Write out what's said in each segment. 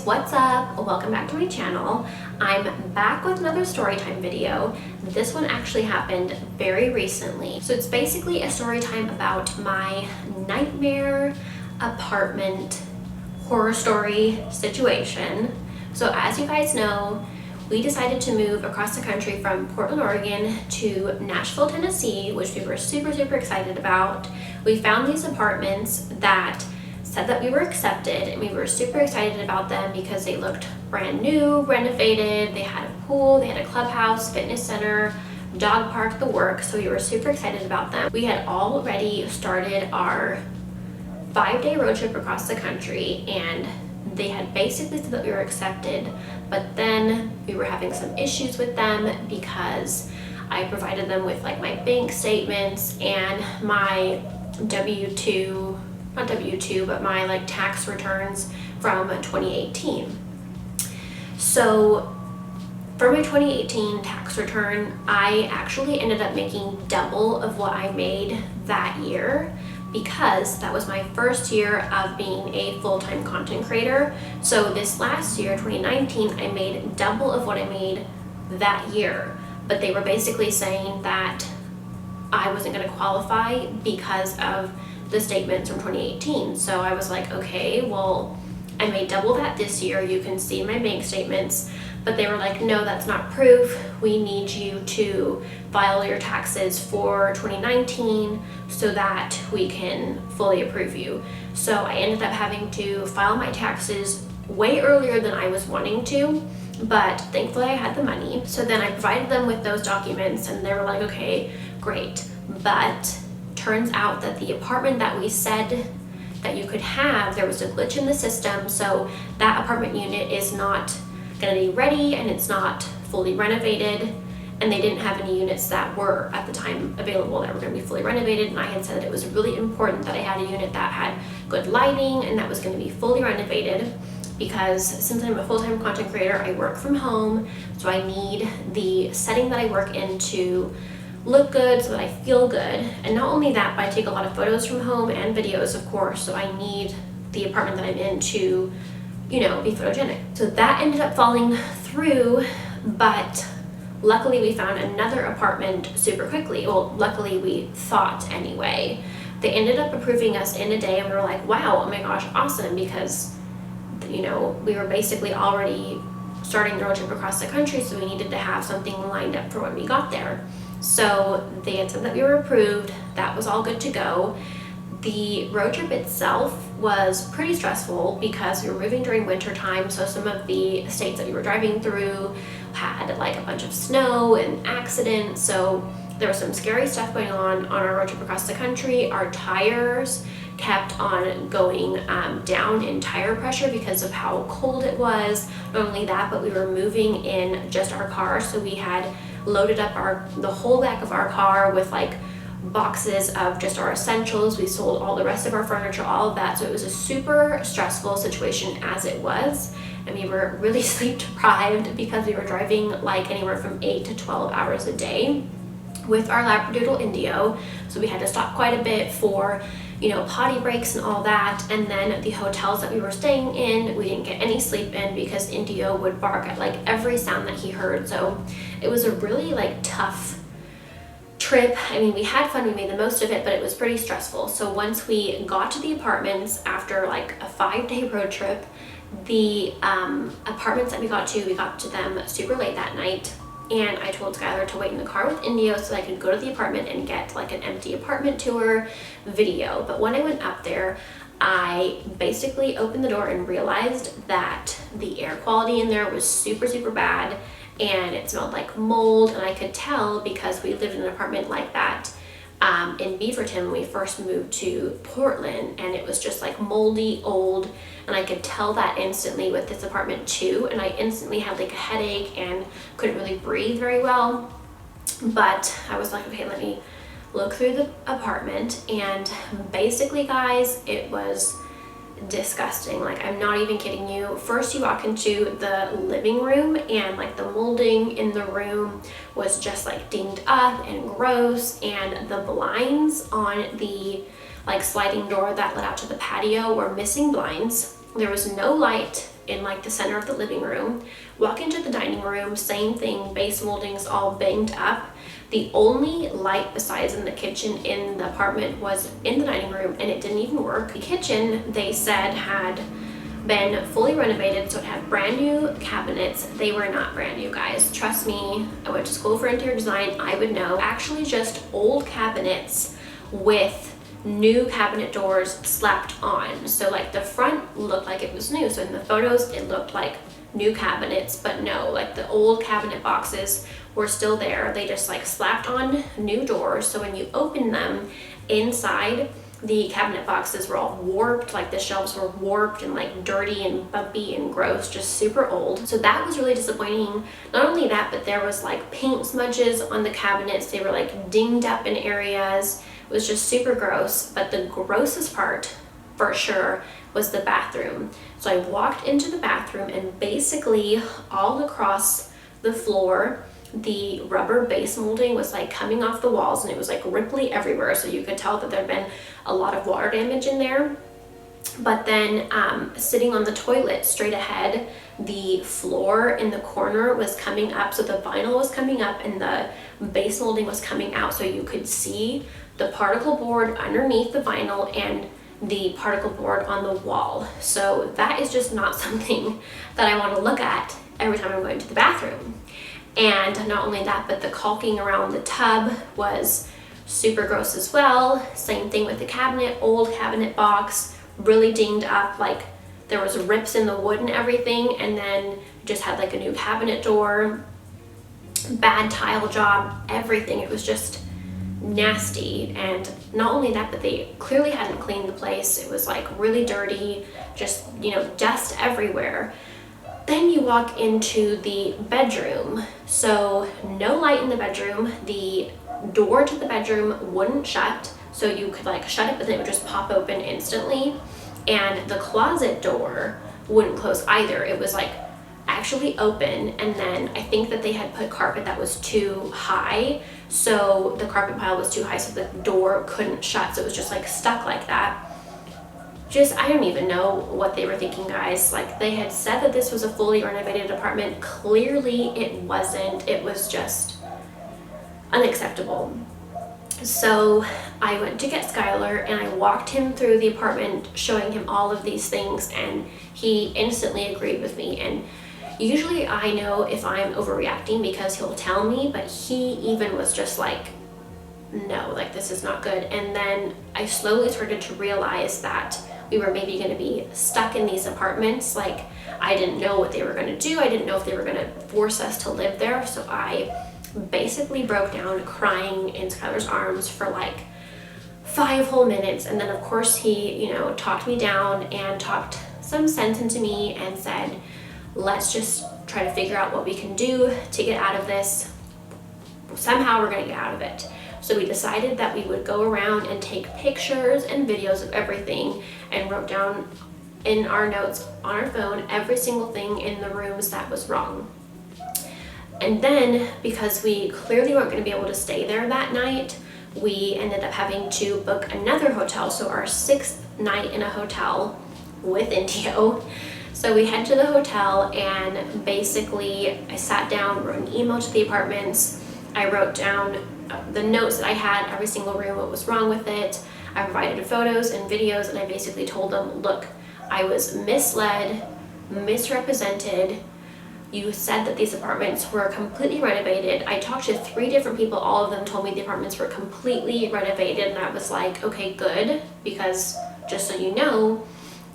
what's up? Welcome back to my channel. I'm back with another storytime video. This one actually happened very recently. So it's basically a storytime about my nightmare apartment horror story situation. So as you guys know, we decided to move across the country from Portland, Oregon to Nashville, Tennessee, which we were super excited about. We found these apartments that said that we were accepted, and we were super excited about them because they looked brand new, renovated, they had a pool, they had a clubhouse, fitness center, dog park, the works. So we were super excited about them. We had already started our 5-day road trip across the country, and they had basically said that we were accepted, but then we were having some issues with them because I provided them with like my bank statements and my not W2, but my like tax returns from 2018. So for my 2018 tax return, I actually ended up making double of what I made that year because that was my first year of being a full-time content creator. So this last year, 2019, I made double of what I made that year. But they were basically saying that I wasn't going to qualify because of the statements from 2018. So I was like, okay, well, I made double that this year. You can see my bank statements. But they were like, no, that's not proof. We need you to file your taxes for 2019 so that we can fully approve you. So I ended up having to file my taxes way earlier than I was wanting to, but thankfully I had the money. So then I provided them with those documents and they were like, okay, great. But turns out that the apartment that we said that you could have, there was a glitch in the system. So that apartment unit is not going to be ready and it's not fully renovated, and they didn't have any units that were at the time available that were going to be fully renovated. And I had said that it was really important that I had a unit that had good lighting and that was going to be fully renovated, because since I'm a full-time content creator, I work from home, so I need the setting that I work in to look good so that I feel good. And not only that, but I take a lot of photos from home and videos, of course, so I need the apartment that I'm in to, you know, be photogenic. So that ended up falling through, but luckily we found another apartment super quickly. Well, luckily we thought anyway. They ended up approving us in a day, and we were like, wow, oh my gosh, awesome, because, you know, we were basically already starting the road trip across the country, so we needed to have something lined up for when we got there. So they had said that we were approved. That was all good to go. The road trip itself was pretty stressful because we were moving during winter time, so some of the states that we were driving through had like a bunch of snow and accidents, so there was some scary stuff going on our road trip across the country. Our tires kept on going down in tire pressure because of how cold it was. Not only that, but we were moving in just our car, so we had loaded up the whole back of our car with like boxes of just our essentials. We sold all the rest of our furniture, all of that. So it was a super stressful situation as it was, and we were really sleep deprived because we were driving like anywhere from 8 to 12 hours a day with our Labradoodle Indio. So we had to stop quite a bit for, you know, potty breaks and all that. And then the hotels that we were staying in, we didn't get any sleep in because Indio would bark at like every sound that he heard. So it was a really like tough trip. I mean, we had fun, we made the most of it, but it was pretty stressful. So once we got to the apartments after like a 5-day road trip, the apartments that we got to them super late that night. And I told Skylar to wait in the car with Indio so that I could go to the apartment and get like an empty apartment tour video. But when I went up there, I basically opened the door and realized that the air quality in there was super bad, and it smelled like mold. And I could tell because we lived in an apartment like that in Beaverton when we first moved to Portland, and it was just like moldy, old, and I could tell that instantly with this apartment too. And I instantly had like a headache and couldn't really breathe very well. But I was like, okay, let me look through the apartment. And basically, guys, it was disgusting. Like, I'm not even kidding you. First you walk into the living room and like the molding in the room was just like dinged up and gross, and the blinds on the like sliding door that led out to the patio were missing blinds. There was no light in like the center of the living room. Walk into the dining room, same thing, base moldings all banged up. The only light besides in the kitchen in the apartment was in the dining room, and it didn't even work. The kitchen, they said, had been fully renovated, so it had brand new cabinets. They were not brand new, guys. Trust me, I went to school for interior design, I would know. Actually just old cabinets with new cabinet doors slapped on. So like the front looked like it was new. So in the photos, it looked like new cabinets, but no, like the old cabinet boxes were still there. They just like slapped on new doors. So when you open them, inside, the cabinet boxes were all warped, like the shelves were warped and like dirty and bumpy and gross, just super old. So that was really disappointing. Not only that, but there was like paint smudges on the cabinets. They were like dinged up in areas. It was just super gross. But the grossest part, for sure, was the bathroom. So I walked into the bathroom, and basically all across the floor, the rubber base molding was like coming off the walls, and it was like ripply everywhere. So you could tell that there'd been a lot of water damage in there. But then sitting on the toilet straight ahead, the floor in the corner was coming up. So the vinyl was coming up and the base molding was coming out. So you could see the particle board underneath the vinyl and the particle board on the wall. So that is just not something that I want to look at every time I'm going to the bathroom. And not only that, but the caulking around the tub was super gross as well. Same thing with the cabinet, old cabinet box, really dinged up, like there was rips in the wood and everything, and then just had like a new cabinet door, bad tile job, everything. It was just nasty. And not only that, but they clearly hadn't cleaned the place. It was like really dirty, just, you know, dust everywhere. Then you walk into the bedroom. So no light in the bedroom. The door to the bedroom wouldn't shut. So you could like shut it, but then it would just pop open instantly. And the closet door wouldn't close either. It was like actually open. And then I think that they had put carpet that was too high. So the carpet pile was too high, so the door couldn't shut. So it was just like stuck like that. Just, I don't even know what they were thinking, guys. Like, they had said that this was a fully renovated apartment. Clearly it wasn't. It was just unacceptable. So I went to get Skylar, and I walked him through the apartment showing him all of these things, and he instantly agreed with me. And usually I know if I'm overreacting because he'll tell me, but he even was just like, no, like this is not good. And then I slowly started to realize that we were maybe going to be stuck in these apartments. Like, I didn't know what they were going to do. I didn't know if they were going to force us to live there. So I basically broke down crying in Skylar's arms for like 5 whole minutes. And then of course he, you know, talked me down and talked some sense into me and said, let's just try to figure out what we can do to get out of this. Somehow we're going to get out of it. So we decided that we would go around and take pictures and videos of everything, and wrote down in our notes on our phone every single thing in the rooms that was wrong. And then, because we clearly weren't going to be able to stay there that night, we ended up having to book another hotel. So our 6th night in a hotel with Indio. So we head to the hotel, and basically I sat down, wrote an email to the apartments. I wrote down the notes that I had, every single room, what was wrong with it. I provided photos and videos, and I basically told them, look, I was misled, misrepresented. You said that these apartments were completely renovated. I talked to 3 different people. All of them told me the apartments were completely renovated, and I was like, okay, good, because just so you know,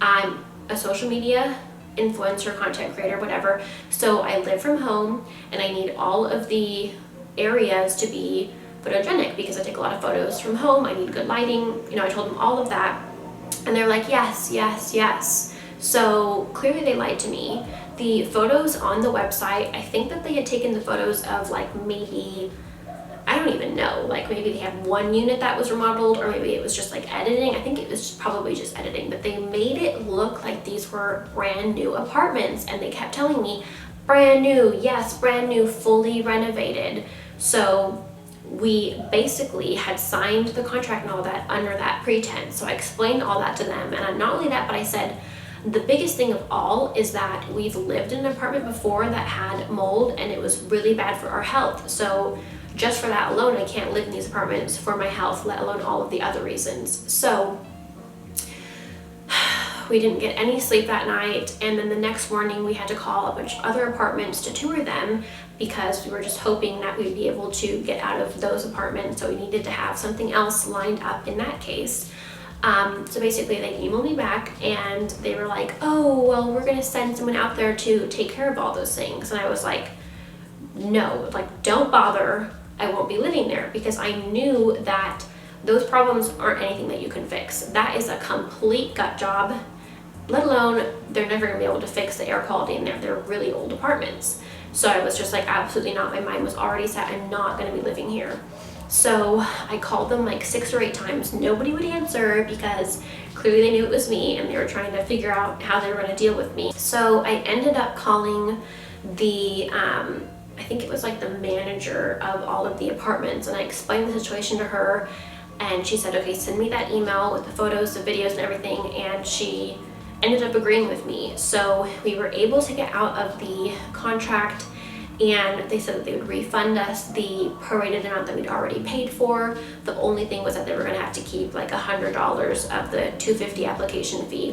I'm a social media influencer, content creator, whatever. So I live from home, and I need all of the areas to be photogenic because I take a lot of photos from home. I need good lighting. You know, I told them all of that, and they're like, yes, yes, yes. So clearly they lied to me. The photos on the website, I think that they had taken the photos of like maybe, I don't even know, like maybe they had 1 unit that was remodeled, or maybe it was just like editing. I think it was probably just editing, but they made it look like these were brand new apartments, and they kept telling me brand new, yes, brand new, fully renovated. So we basically had signed the contract and all that under that pretense. So I explained all that to them, and not only that, but I said, The biggest thing of all is that we've lived in an apartment before that had mold, and it was really bad for our health. So just for that alone, I can't live in these apartments for my health, let alone all of the other reasons. So we didn't get any sleep that night, and then the next morning we had to call a bunch of other apartments to tour them because we were just hoping that we'd be able to get out of those apartments, so we needed to have something else lined up in that case. So basically they emailed me back and they were like, oh, well, we're gonna send someone out there to take care of all those things. And I was like, no, like, don't bother, I won't be living there, because I knew that those problems aren't anything that you can fix. That is a complete gut job, let alone they're never gonna be able to fix the air quality in there. They're really old apartments. So I was just like, absolutely not. My mind was already set, I'm not gonna be living here. So I called them like 6 or 8 times. Nobody would answer because clearly they knew it was me and they were trying to figure out how they were gonna deal with me. So I ended up calling the, I think it was like the manager of all of the apartments, and I explained the situation to her, and she said, okay, send me that email with the photos, the videos and everything, and she ended up agreeing with me. So we were able to get out of the contract, and they said that they would refund us the prorated amount that we'd already paid for. The only thing was that they were gonna have to keep like $100 of the $250 application fee,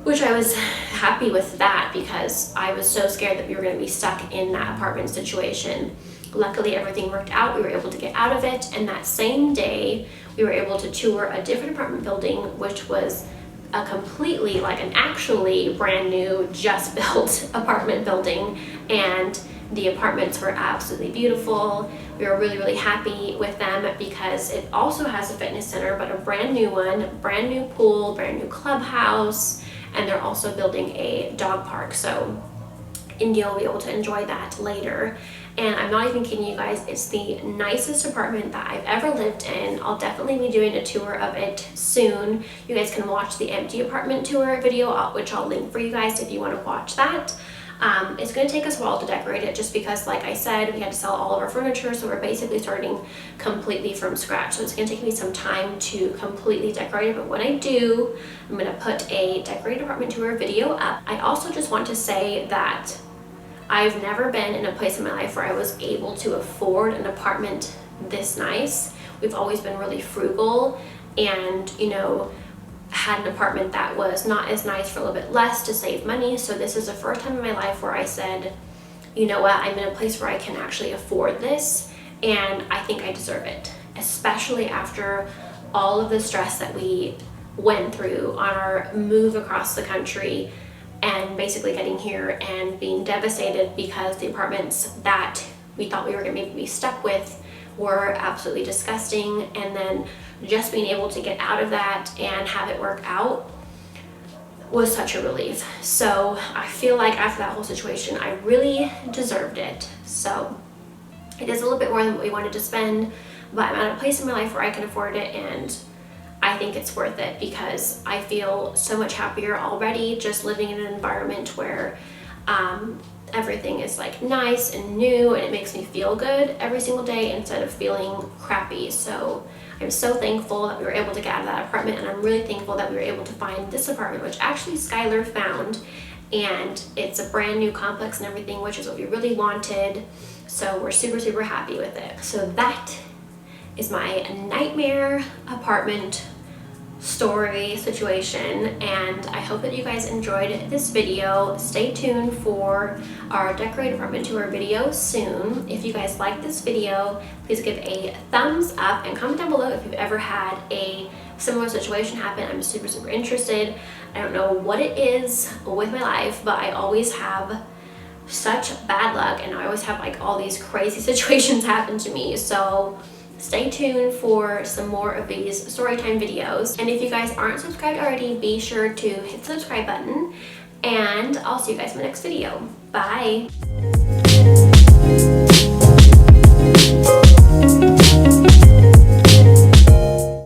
which I was happy with that because I was so scared that we were gonna be stuck in that apartment situation. Luckily, everything worked out. We were able to get out of it, and that same day, we were able to tour a different apartment building, which was a completely, like an actually brand new, just built apartment building, and the apartments were absolutely beautiful. We were really, really happy with them because it also has a fitness center, but a brand new one, brand new pool, brand new clubhouse, and they're also building a dog park. So India will be able to enjoy that later. And I'm not even kidding you guys, it's the nicest apartment that I've ever lived in. I'll definitely be doing a tour of it soon. You guys can watch the empty apartment tour video, which I'll link for you guys if you want to watch that. It's going to take us a while to decorate it just because, like I said, we had to sell all of our furniture, so we're basically starting completely from scratch. So it's going to take me some time to completely decorate it, but when I do, I'm going to put a decorated apartment tour video up. I also just want to say that I've never been in a place in my life where I was able to afford an apartment this nice. We've always been really frugal and, you know, had an apartment that was not as nice for a little bit less to save money. So this is the first time in my life where I said, you know what, I'm in a place where I can actually afford this, and I think I deserve it, especially after all of the stress that we went through on our move across the country and basically getting here and being devastated because the apartments that we thought we were gonna be stuck with were absolutely disgusting, and then just being able to get out of that and have it work out was such a relief. So I feel like after that whole situation, I really deserved it. So it is a little bit more than what we wanted to spend, but I'm at a place in my life where I can afford it, and I think it's worth it because I feel so much happier already just living in an environment where everything is like nice and new, and it makes me feel good every single day instead of feeling crappy. So I'm so thankful that we were able to get out of that apartment, and I'm really thankful that we were able to find this apartment, which actually Skylar found, and it's a brand new complex and everything, which is what we really wanted. So we're super, super happy with it. So that is my nightmare apartment story situation, and I hope that you guys enjoyed this video. Stay tuned for our decorated apartment tour video soon. If you guys like this video, please give a thumbs up and comment down below if you've ever had a similar situation happen. I'm super, super interested. I don't know what it is with my life, but I always have such bad luck, and I always have like all these crazy situations happen to me. So stay tuned for some more of these Storytime videos. And if you guys aren't subscribed already, be sure to hit the subscribe button, and I'll see you guys in the next video. Bye!